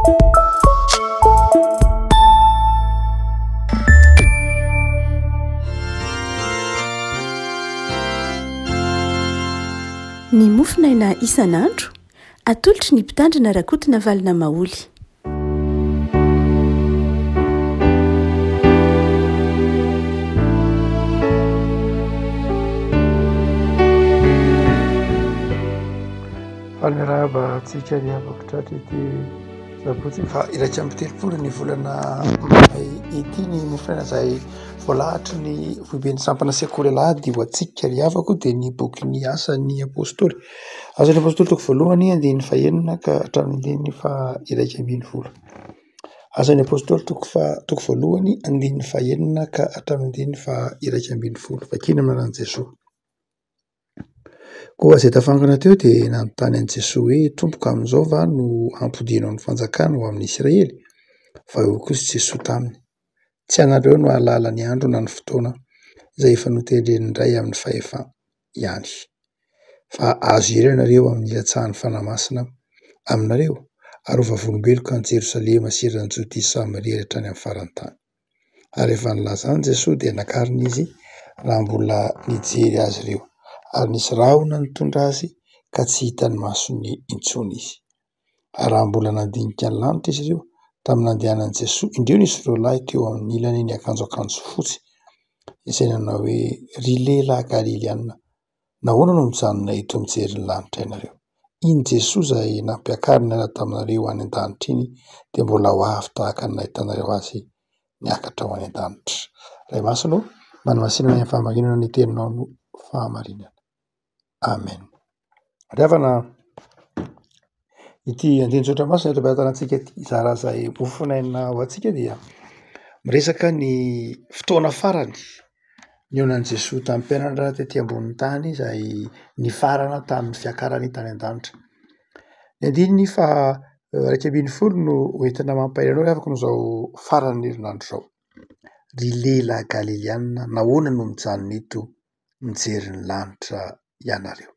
Ny mofinaina isan'andro atolotry ny mpitandrina rakotina valina maoly. Faleraba tsika ny avakotratra ity zapotsy fa iraika amby telopolo ny volana may ity ny mofinaina izay voalahatra ny voiben'ny sampana sekoly alahady ho atsika ry havako dia ny boky ny asan'ny apôstôly. Asan'ny apôstôly toko voalohany andininy fahaenina ka hatramin'ny andininy faha iraika ambin'ny folo. Asan'ny apôstôly toko voalohany andininy fahaenina ka hatramin'ny andininy faha iraika ambin'ny folo. Vakina amin'ny anaran'i Jesosy. Koa izay tafangana teo dia nanontany an'i Jesosy hoe tompoka amin'izao va no ampodianao ny fanjakana ho amin'ny Israely? Fa eo kosa Jesosy taminy. Tsy anareo no ahalala ny andro na ny fotoana izay efa notendren'ny Ray amin'ny fahefa ihany. Fa azo iray ianareo amin'ny ilatsahan'ny fanahy masina aminareo ary ho vavolombeloko any Jerosalema sy ireny Jodea sy Samaria hatrany amin'ny farany tany. Ary rehefa nilaza any Jesosy dia nakarina izy raha mbola nijery azy ireo. Ary nisy rahona nitondra azy ka tsy hitan'ny masony intsony izy. Ary raha mbola nandinika ny lanitra izy ireo tamin'ny nandehanan'i Jesosy, indreo nisy roalahy teo amin'ny ilany niakanjo fotsy izay nanao hoe ry lehilahy Galiliana, nahoana no mijanona eto mijery ny lanitra ianareo? Iny Jesosy izay nampiakarina taminareo any an-danitra iny dia mbola ho avy tahaka ny nahitanareo azy niakatra ho any an-danitra. Ray masina manomasinana ny fahamarinana ny teninao no fahamarinana. Amen. Riavana ity andin-tsotra masina eto am-piantarantsika ity zarazay mofinaina ho antsika dia miresaka ny fotoana farany nionan'i Jesosy tamin'ny mpianatra tetỳ ambonin'ny tany izay nifarana tamin'ny fiakarany tany an-danitra. Ny andininy fa iraika ambin'ny folo no hoentina mampahay anao riavako no izao farany herinandro izao. Ry lehilahy Galiliana, nahoana no mijanona eto mijery ny lanitra ianareo?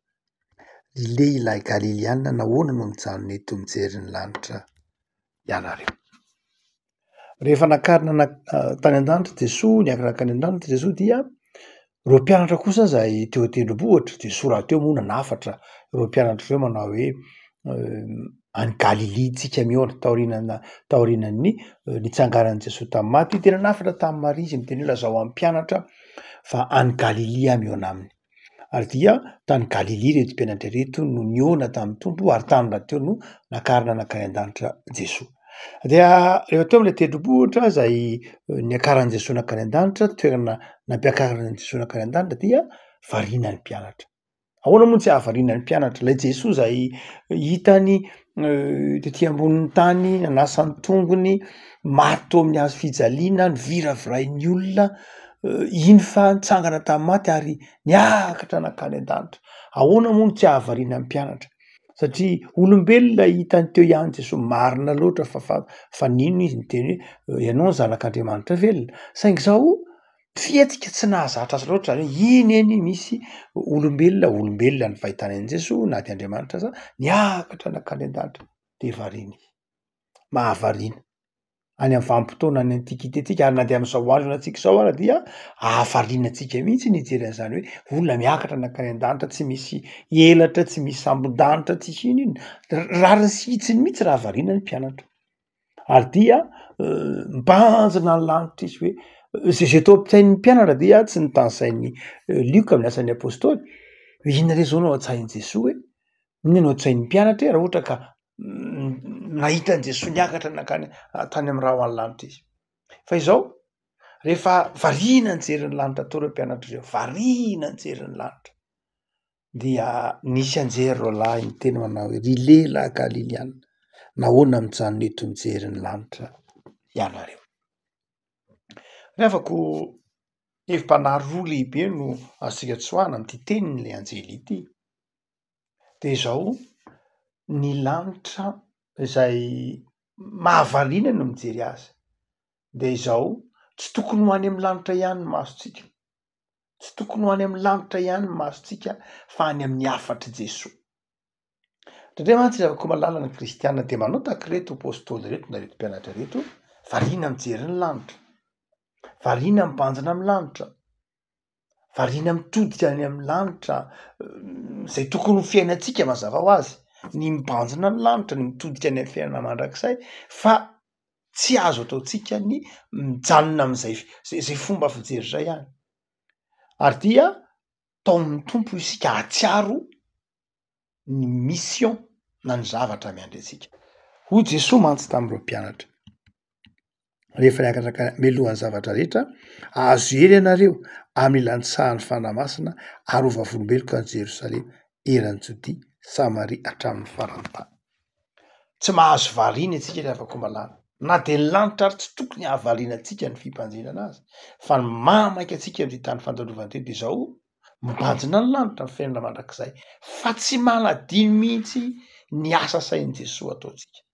Ry lehilahy Galiliana, nahoana no mijanona eto mijery ny lanitra ianareo? Rehefa nakarina tany an-danitra Jesosy, niakaraka any an-danitra Jesosy dia ireo mpianatra kosa izay teo an-tendrombohitra dia soratra teo moa nanafatra ireo mpianatra ireo manao hoe any Galily tsika mihoana taorian'ny nitsanganan'i Jesosy tamin'ny maty dia nanafatra tamin'ny Maria izy miteny hoe lazao amin'ny mpianatra fa any Galily mihoana aminy. Ary dia tany Galily ireto mpianatra ireto no nihoana tamin'ny tompo ary tany rahateo no nakarina nakany an-danitra Jesosy. Dia rehefa teo amin'ilay tendrombohitra izay niakaran'i Jesosy nakany an-danitra, toerana nampiakarana Jesosy nakany an-danitra dia variana ny mpianatra. Ahoana moa tsy ahavariana ny mpianatra? Ilay Jesosy izay hitany tetỳ ambonin'ny tany, nanasa ny tongony, maty teo amin'ny hazo fijaliana, niviraviray ny olona, iny fa nitsangana tamin'ny maty ary niakatra nakany an-danitra. Ahoana moa no tsy ahavariana ny mpianatra? Satria olombelona hitany teo ihany Jesosy, marina loatra fa nino izy niteny hoe ianao ny zanak'Andriamanitra velona. Saingy izao fihetsika tsy nahazatra azy loatra zany hoe iny eny misy olombelona ny fahitany an'i Jesosy na dia Andriamanitra aza niakatra nakany an-danitra dia variana izy. Mahavariana. Any amin'ny vanim-potoana any antikitetitsika ary na dia amin'izao andro antsika izao ara dia ahavarianantsika mihitsy nijery an'izany hoe olona miakatra nakany an-danitra, tsy misy elatra, tsy misy sambon-danitra, tsy ino. Rarisitsiny mihitsy raha variana ny mpianatra. Ary dia mbanjina ny lanitra izy hoe zay tao am-pisain'ny mpianatra dia tsy notanisain'ny Lioka amin'ny asan'ny apôstôly. Inona re zao no ao an-tsain'i Jesosy hoe inona no an-tsain'ny mpianatra raha ohatra ka nahita an'i Jesosy niakatra nakany tany amin'ny raha ho any lanitra izy. Fa izao rehefa variana nijery ny lanitra tao ireo mpianatra ireo, variana nijery ny lanitra dia nisy anjery roalahy niteny manao hoe ry lehilahy Galiliana, nahoana mijanona eto mijery ny lanitra ianareo? Riavako hevi-panahy roa lehibe no azontsika tsoahana amin'ity tenin'ilay anjely ity. Dia izao ny lanitra izay mahavariana no mijery azy. Dia izao tsy tokony ho any amin'ny lanitra ihany ny masontsika. Tsy tokony ho any amin'ny lanitra ihany ny masontsika fa any amin'ny hafatry Jesosy. Ndray mantsy zavako malalana kristianina de manao takireto apôstôly reto na reto mpianatra reto, variana mijery ny lanitra, variana mibanjina amin'ny lanitra, variana mitodika any amin'ny lanitra, zay tokony ho fiainantsika mazava ho azy, ny mibanjina ny lanitra, ny mitodika any amin'ny fiainana mandrakizay, fa tsy azo ataontsika ny mijanona am'zay zay fomba fijery zay ihany. Ary dia taon'ny tompo isika hatsiaro ny mission na ny zavatra miandry antsika. Hoy Jesosy mantsy tamin'ireo mpianatra rehefa niakatra mialohan'ny zavatra rehetra, azo hery ianareo amin'ny lantsahan'ny fanamasina ary ho vavolombeloko any Jerosalema, eran'ny Jodia, Samaria hatramin'ny farany tany. Tsy mahazo variana antsika rehefa afaka malala. Na de ny lanitra ary tsy tokony hahavariana antsika ny fibanjinana azy, fa ny mamaka antsika amin'ny tany fandalovana teo de zao mibanjina ny lanitra ny fiainana mandrakizay, fa tsy manadino mihitsy ny asa sain'i Jesosy ataontsika,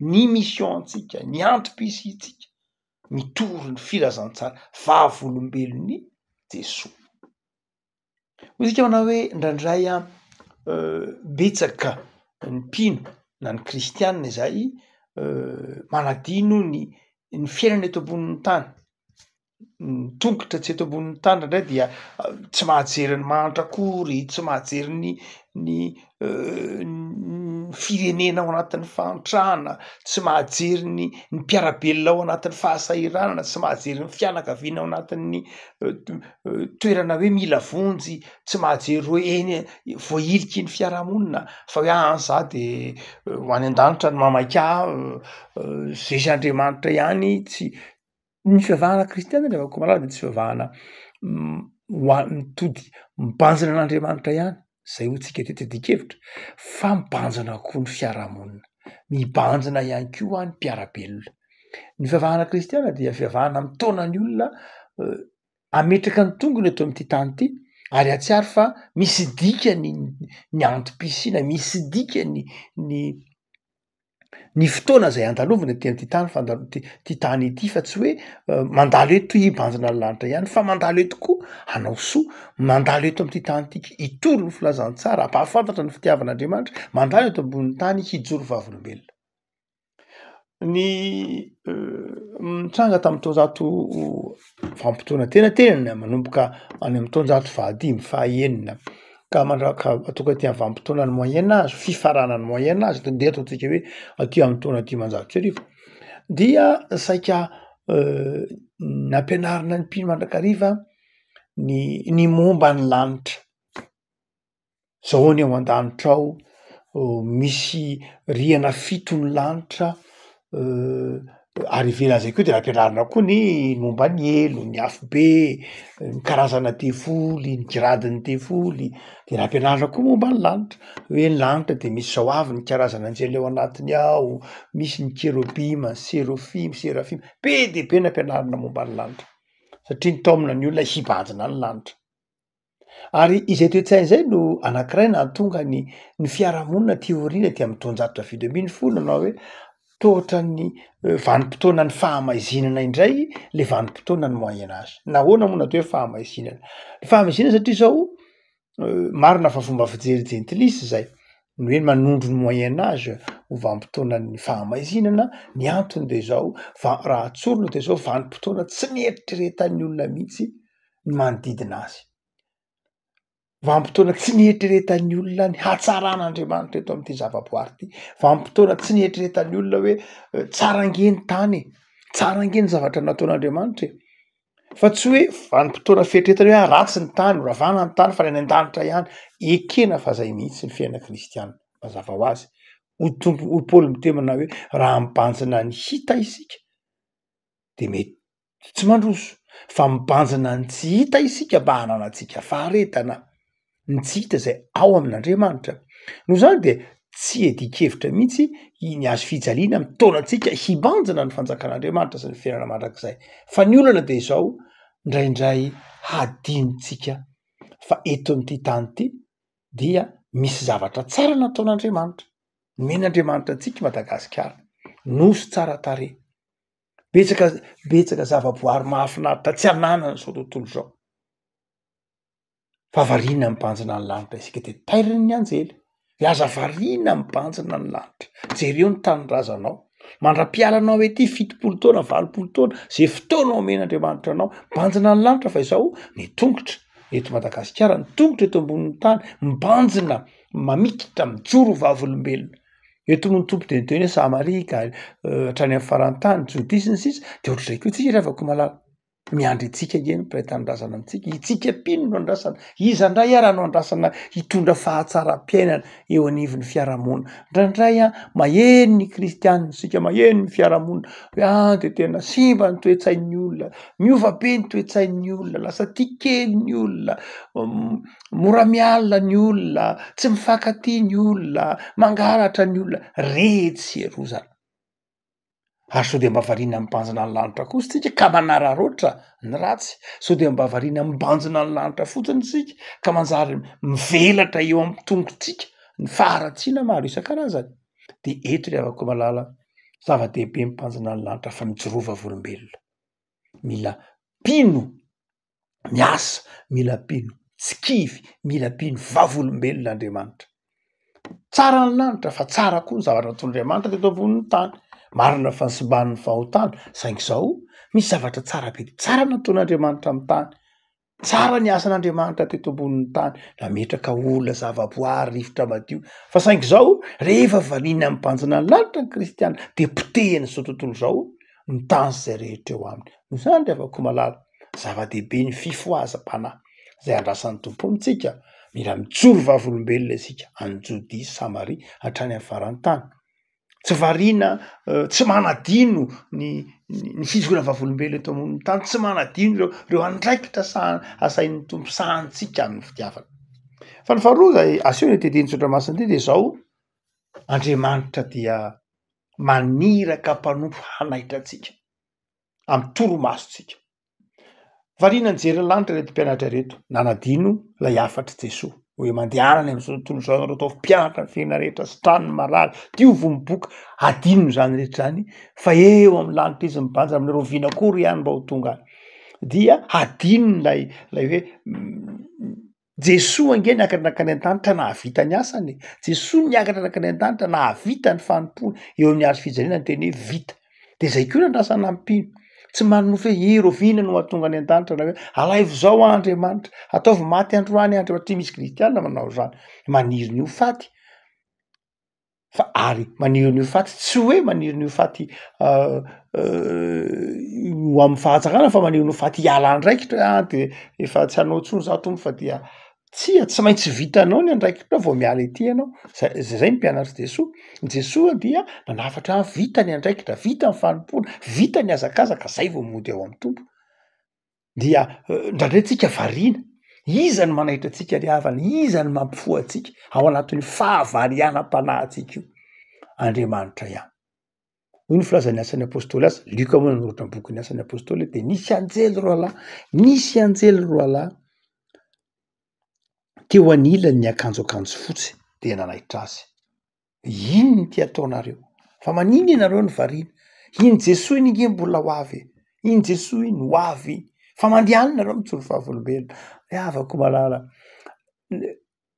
ny mission-tsika, ny antom-pisintsika, mitory ny filazantsara vavolombelon'ny Jesosy. Hoy isika manao hoe indraindray betsaka ny mpino na ny kristianina izay manadino ny fiainana eto ambonin'ny tany, ny tongotra tsy eto ambonin'ny tany indray dia tsy mahajery ny manitra akory, tsy mahajery ny firenena ao anatin'ny fahantrana, tsy mahajery ny mpiarabelona ao anatin'ny fahasahiranana, tsy mahajery ny fianakaviana ao anatin'ny toerana hoe mila vonjy, tsy mahajery hoe eny voailiky ny fiarahamonina, fa hoe za de ho any an-danitra ny mamaika Jesy Andriamanitra ihany, tsy ny fivavahana kristianina rehefa ko malala de tsy fivavahana mitody mibanjina an'Andriamanitra ihany, zay hotsika teto dikevitra, fa mibanjina koa ny fiarahamonina, mibanjina ihany koa ny mpiarabelona. Ny fivavahana kristianina dia fivavahana mitona ny olona ametraka ny tongony eto amin'ity tany ity, ary atsiary fa misy dikany ny antom-pisiana, misy dikany ny fotoana zay andalovina ty amin'ity tany ty tany ity, fa tsy hoe mandalo eto hibanjina ny lanitra ihany, fa mandalo eto koa hanao soa, mandalo eto amin'ity tany ity hitory ny filazantsara, hampahafantatra ny fitiavan'Andriamanitra, mandalo eto ambonin'ny tany hijoro vavolombelona. Ny nitranga tamin'ny taonjato vanim-potoana tenatena manomboka any amin'ny taonjato fahadimy fahaenina ka tonga ty amin'ny vanim-potoana ny moyen âge, fifaranany moyen âge, de ataontsika hoe aty amin'ny taona dimanjato sy arivo, dia saika nampianarina ny mpino mandrakariva ny momba ny lanitra. Zao ny ao an-danitra ao, misy rihana fito ny lanitra, ary ivelan'izay koa de nampianarina koa ny momba ny elo, ny afobe, ny karazana devoly, ny giradin'ny devoly, de nampianarina koa momba ny lanitra, hoe ny lanitra de misy zao avy ny karazana anjely ao anatiny ao, misy ny kerobima, serofima, serafima, be de be nampianarina momba ny lanitra, satria nitaomina ny olona hibanjina ny lanitra. Ary izay toe-tsainy zay no anankiray nahatonga ny fiarahamonina ty aoriana ty amin'ny taonjato dafy 2010 na hoe tohatra ny vanim-potoana ny fahamaizinana indray le vanim-potoana ny moyen âge. Nahoana moa natao hoe fahamaizinana? Fahamaizinana satria zao marina fa fomba fijery jentilisa zay, ny hoe manondro ny moyen âge ho vanim-potoana ny fahamaizinana, ny antony de zao raha atsorina de zao vanim-potoana tsy nieritreretan'ny olona mihitsy ny manodidina azy. Vanim-potoana tsy nieritreretan'ny olona ny hatsaran'Andriamanitra eto amin'ity zavaboary ity. Vanim-potoana tsy nieritreretan'ny olona hoe tsara ange ny tany, tsara ange ny zavatra nataon'Andriamanitra, fa tsy hoe vanim-potoana fieritreretana hoe ratsy ny tany, ravana ny tany fa ny any an-danitra ihany. Ekena fa zay mihitsy ny fiaina kristianina mazava ho azy. Hoy Paoly mitemana hoe raha mibanjina ny hita isika de mety tsy mandroso, fa mibanjina ny tsy hita isika mba hananantsika faharetana, ny tsy hita zay ao amin'Andriamanitra. Noho zany de tsy edikevitra mihitsy ny azo fijaliana mitaonantsika hibanjina ny fanjakan'Andriamanitra sy ny fiainana mandrakizay, fa ny olana de zao ndraindray hadinontsika fa eto amin'ity tany ity dia misy zavatra tsara nataon'Andriamanitra, nomen'Andriamanitra antsika Madagasikara, nosy tsara tarehy, betsaka zavaboary mahafinaritra tsy ananany zao tontolo zao. Fa variana mibanjina ny lanitra isika de tairin'ny anjely, azavariana mibanjina ny lanitra, jereo ny tanindrazanao, mandra-pialanao ety 70 taona 80 taona zay fotoana omen'Andriamanitra anao, mibanjina ny lanitra fa izao mitongotra eto Madagasikara, mitongotra eto ambonin'ny tany, mibanjina mamikitra mijoro vavolombelona. Eto moa ny tompo teniteny hoe Samarika hatrany amin'ny farantany jodisy ny sisa de ohatr'izay koa tsika rehefa malala miandry itsika eny mpiray tanindrazana amitsika, itsika pino no andrasana, iza indray ara no andrasana hitondra fahatsaram-piainana eo anivon'ny fiarahamonina. Indraindray maheno ny kristianina sika, maheno ny fiarahamonina hoe de tena simba ny toe-tsain'ny olona, miova be ny toe-tsain'ny olona, lasa tia kely ny olona, mora miala ny olona, tsy mifankatia ny olona, mangalatra ny olona, retsy erozana. Ary sao de mba variana mibanjina ny lanitra kosa tsika ka manararoatra ny ratsy, sao de mba variana mibanjina ny lanitra fotsiny sika ka manjary mivelatra eo amin'ny tongotsika ny faharatsiana maro isan-karazany. De eto ry havako malala, zava-dehibe mibanjina ny lanitra fa mijorova volombelona. Mila pino miasa, mila pino tsikivy, mila pino vavolombelon'Andriamanitra. Tsara ny lanitra fa tsara koa ny zavatra ataon'Andriamanitra teto ambonin'ny tany. Marina fa ny simban'ny fahotana, saingy izao misy zavatra tsara be dia tsara nataon'Andriamanitra amin'ny tany. Tsara ny asan'Andriamanitra teto ambonin'ny tany, nametraka olona zavaboary rivotra madio. Fa saingy izao rehefa variana mibanjina ny lanitra ny kristiana dia potehiny izao tontolo izao ny tany zay rehetra eo aminy. Noho izany ry havako malala, zava-dehibe ny fifohazam-panahy zay andrasan'ny tompo amintsika. Mila mijoro vavolombelona isika any Jodisy, Samaria hatrany amin'ny farantany. Tsy variana, tsy manadino ny fizona vavolombelona eto ambonin'ny tany, tsy manadino ireo andraikitra asain'ny tompo sahantsika amin'ny fitiavana. Fa ny faharoa zay aseho ny teteny Sotramasina ity dia izao, Andriamanitra dia maniraka mpanompo hanaitra antsika amin'ny toromasontsika. Variana nijery ny lanitra reto mpianatra reto, nanadino ilay afatra Jesoa hoe mandehanany amin'izao tontolo izao nareo atao mpianatra ny fiainana rehetra sy tranony marary, diovy miboaka, adino izany rehetra izany fa eo amin'ny lanitra izy mibanjina amin'ireo vinakory ihany mba ho tonga any. Dia adino ilay hoe Jesoa ange niakatra nakany an-danitra nahavita ny asany, Jesoa niakatra nakany an-danitra nahavita ny fanompony, eo amin'ny hazo fijaliana ny teny hoe vita. De zay koa nandrasana ampino, tsy manofy hoe eroviana no mahatonga any an-danitra na hoe alaivo zao Andriamanitra, ataovy maty androany Andriamanitra. Tsy misy kristianina manao izany, maniry ny ho faty. Fa ary maniry ny ho faty tsy hoe maniry ny ho faty ho amin'ny fahatsarana, fa maniry ny ho faty hiala andraikitra de efa tsy hanao intsony za tompo fa dia tsy maintsy vitanao ny andraikitra vao miala ety ianao. Zay ny mpianatra Jesoa. Jesoa dia nanafatra vita ny andraikitra, vita ny fanompona, vita ny azakazaka, zay vao mody ao amin'ny tompo. Dia ndraindray tsika variana, iza ny manaitra antsika ry havana, iza ny mampifoha antsika ao anatin'ny fahavarianam-panahintsika io? Andriamanitra ihany. Hoy ny filazan'ny asan'ny apôstôly azy, Luka moa nanoratra ny bokin'ny asan'ny apôstôly, de nisy anjely roa lahy teo anilany ny akanjo fotsy de nanaitra azy. Ino ty ataonareo? Fa manino ianareo ny variana? Iny Jesoa iny nge mbola ho avy, iny Jesoa iny ho avy, fa mandehanina nareo mijoro vavolombelona. Havako malala,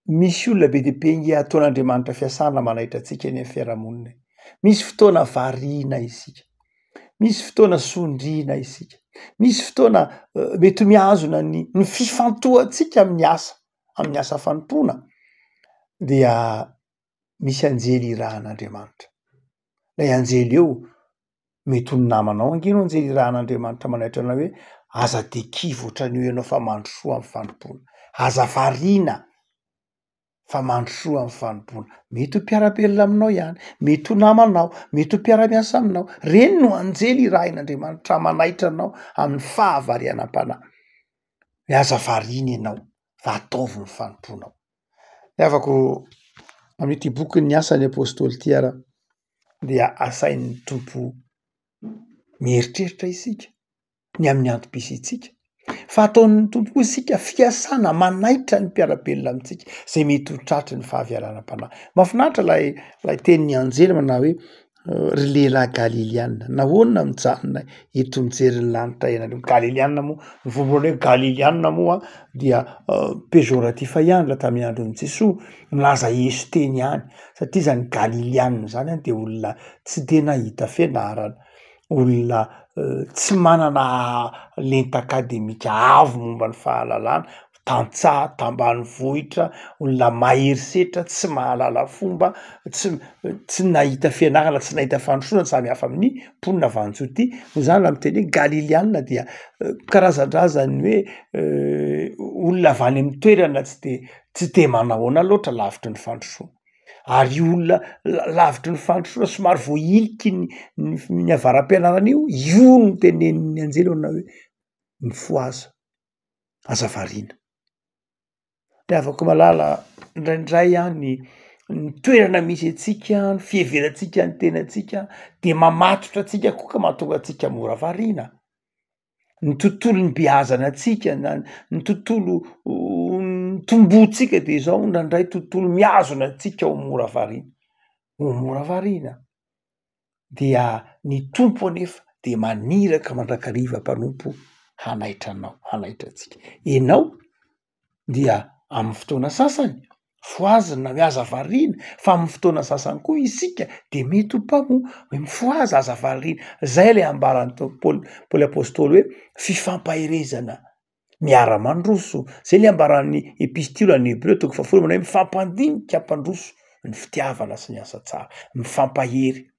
misy olona be dehibe nge ataon'Andriamanitra fiasana manaitra antsika eny amin'ny fiarahamonina. Misy fotoana variana isika, misy fotoana sondriana isika, misy fotoana mety mihazona ny fifantohantsika amin'ny asa fanompona, dia misy anjely irahan'Andriamanitra. Lay anjely eo mety ho ny namanao angeno anjely irahan'Andriamanitra manaitra anao hoe aza dekivo ohatrany hoe ianao fa mandro soa amin'ny fanompona, aza variana fa mandro soa amin'ny fanompona. Mety ho mpiara-belona aminao ihany, mety ho namanao, mety ho mpiara-miasa aminao. Reny no anjely irahan'Andriamanitra manaitra anao amin'ny fahavarianam-panahy. Aza variana ianao fa ataovy ny fanomponao. Afako amin'ity bokin'ny asan'ny apôstôly ty ara dia asain'ny tompo mieritreritra isika ny amin'ny antom-pisitsika, fa ataon'ny tompo koa isika fiasana manaitra ny mpiara-belona amintsika zay mety ho tratry ny fahaviaranam-panahy. Mahafinaritra lay tenin'ny anjely manao hoe ry lehilahy galiliana nahoana mijanona eto mijery ny lanitra ianareo galiliana moa ny vombony hoe galiliana moa dia péjoratif ihany tamin'ny andron'i Jesoa milaza Yesu teny ihany satria zany galiliana zany dia olona tsy de nahita fianarana olona tsy manana lenta akademika avo momba ny fahalalana tantsaha tambanivohitra olona mahery setra tsy mahalala fomba tsy nahita fianarana tsy nahita fandrosoana samy hafa amin'ny mponina vanjoty no zany la miteny hoe galiliana dia karazan-drazany hoe olona avy any amin'ny toerana tsy de manahoana loatra lavitry ny fandrosoana ary olona lavitry ny fandrosoana somary voailiky ny avaram-pianarana io no tenenin'ny anjelona hoe mifoaza azavariana de afaka malala indraindray ihany ny toerana misy atsika ny fieverantsika ny tenantsika de mamatotra atsika koa ka mahatonga atsika mora variana ny tontolo ny beazana atsika ny tontolo ny tombotsika de zao indraindray tontolo miazona atsika ho mora variana dia ny tompo anefa de maniraka mandrakariva mpanompo hanaitra atsika ianao dia amin'ny fotoana sasany foazina miaza variana fa amin'ny fotoana sasany koa isika de mety ho mpamoa hoe mifoaza aza variana zay le ambaran'ny Paoly apôstôly hoe fifampaherezana miara-mandroso zay le ambaran'ny epistily any Hebreo toko 4 manao hoe mifampandinika mpandroso ny fitiavana sy ny asa tsara mifampahery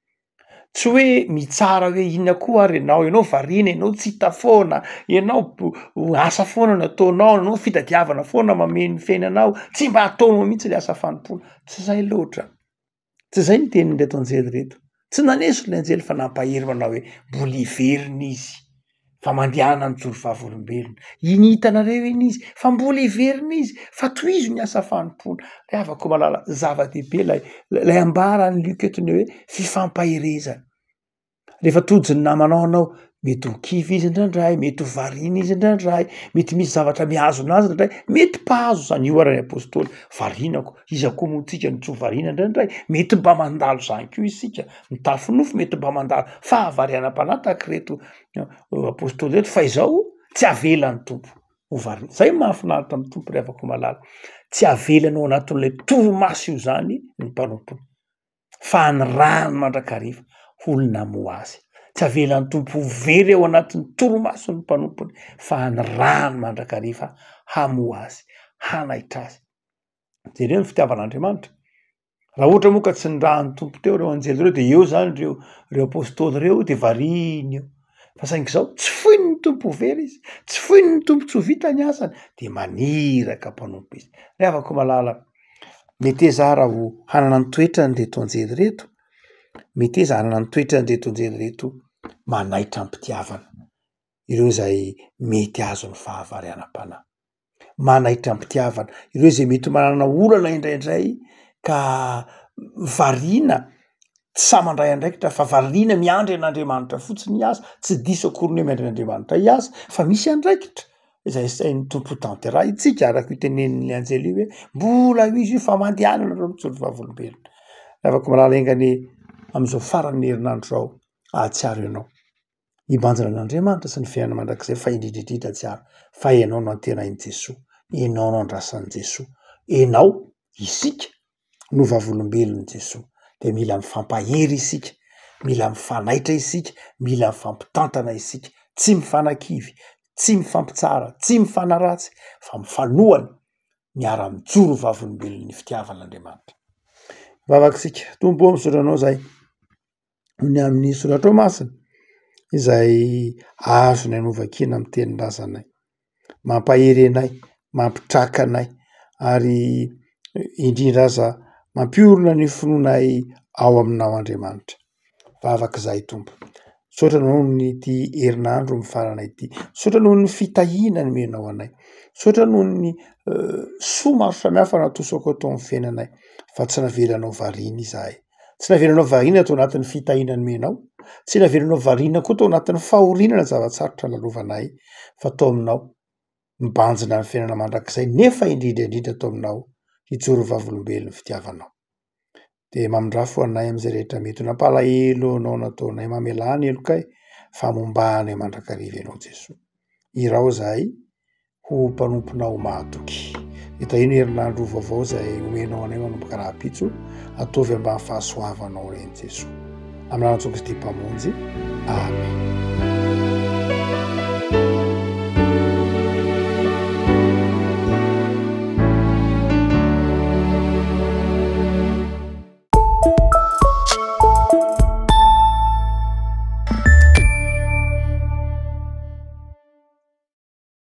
tsy hoe mitsara hoe inona koa ary ianao variana ianao tsy hita foana ianao asa foana nataonao ianao fitadiavana foana mameno fiainanao tsy mba ataonao mihitsy le asa fanompoana tsy zay loatra tsy zay ny tenin'ny reto anjely reto tsy naneso le anjely fa nampahery manao hoe mbola iverina izy fa mandehana ny joro vavolombelona iny hitanareo iny izy fa mbola iverina izy fa tohizo ny asa fanompoana le avako malala zava-dehibe lay ambarany lioketony hoe fifampaherezana rehefa tojy ny namanao anao mety ho kivy izy indraindray mety ho variana izy indraindray mety misy zavatra miazona azy indraindray mety mpahazo zany io arany apôstôly varianako iza koa moa tsika ny tsy ho variana indraindray mety mba mandalo zany ko isika mitafinofo mety mba mandalo fa havarianam-panahy tahaky reto apôstôly reto fa izao tsy avelan'ny tompo ho variana zay mahafinaritra amin'ny tompo rehefa malala tsy avelanao anatin'ilay torimaso io zany ny mpanompony fa ny rano mandrakariva olona moa azy tsy avelan'ny tompo very ao anatin'ny torimaso ny mpanompony fa ny rano mandrakariva hamoa azy hanaitra azy jereo ny fitiavan'Andriamanitra raha ohatra moa ka tsy nirahan'ny tompo teo reo anjely reo de eo zany reo apôstôly reo de variana eo fa saingy zao tsy foiny ny tompo very izy tsy foiny ny tompo tsy ho vita ny asany de maniraka mpanompo izy re afaka malala mety zara ho hanana ny toetra ny reto anjely reto mety eza hanana ny toetra ny reto anjely reto manaitra ampitiavana ireo zay mety azo ny fahavarianam-panahy manaitra ampitiavana ireo zay mety manana olana indraindray ka variana tsy samandray andraikitra fa variana miandry an'Andriamanitra fotsiny iasa tsy diso akoriny hoe miandry an'Andriamanitra iasa fa misy andraikitra izay sain'ny tompo tanteraha itsika araka itenen'ny anjely io hoe mbola izy io fa mandehanana reo mijoro vavolombelona afaka malala engany am'izao faran'ny herinandro zao ahatsiaro ianao hibanjina an'Andriamanitra sy ny fiainana mandrakizay fa indrindrindrindra atsiaro fa ianao no antenain'i Jesoa ianao no andrasan'i Jesoa ianao isika no vavolombelon'i Jesoa de mila mifampahery isika mila mifanaitra isika mila mifampitantana isika tsy mifanakivy tsy mifampitsara tsy mifanaratsy fa mifanohana miara-mijoro vavolombelon'ny fitiavan'Andriamanitra vavakisika tombo misotranao zay ny amin'ny soratra masina izay azo ny anovakina amin'ny tenin-drazanay mampahery anay mampitraka anay ary indrindra aza mampiorona ny finoanay ao aminao Andriamanitra vavakizay tompo sotra noho ny ty herinandro mifarana ity sotra noho ny fitahiana ny menao anay sotra noho ny soa maro samihafa natosako atao amin'ny fiainanay fa tsy navelanao variana izahay tsy navelanao variana atao anatin'ny fitahiana ny menao tsy navelanao variana koa atao anatin'ny fahorinana zavatsarotra lalovanay fa atao aminao mibanjina ny fiainana mandrakizay nefa indrindra indrindra atao aminao hijoro vavolombelon'ny fitiavanao dia mamindrafo anay amin'izay rehetra mety nampalahelo anao nataonay mamelany elokay fa mombanay mandrakariva ianao Jesoa. Irao zahay ho mpanomponao mahatoky. Itaino herinandro vaovao izay omenao anay manomboka rahampitso, ataovy ambany fahasoavanao reny Jesoa. Amin'ny anatsoa Kristy mpamonjy. Amen.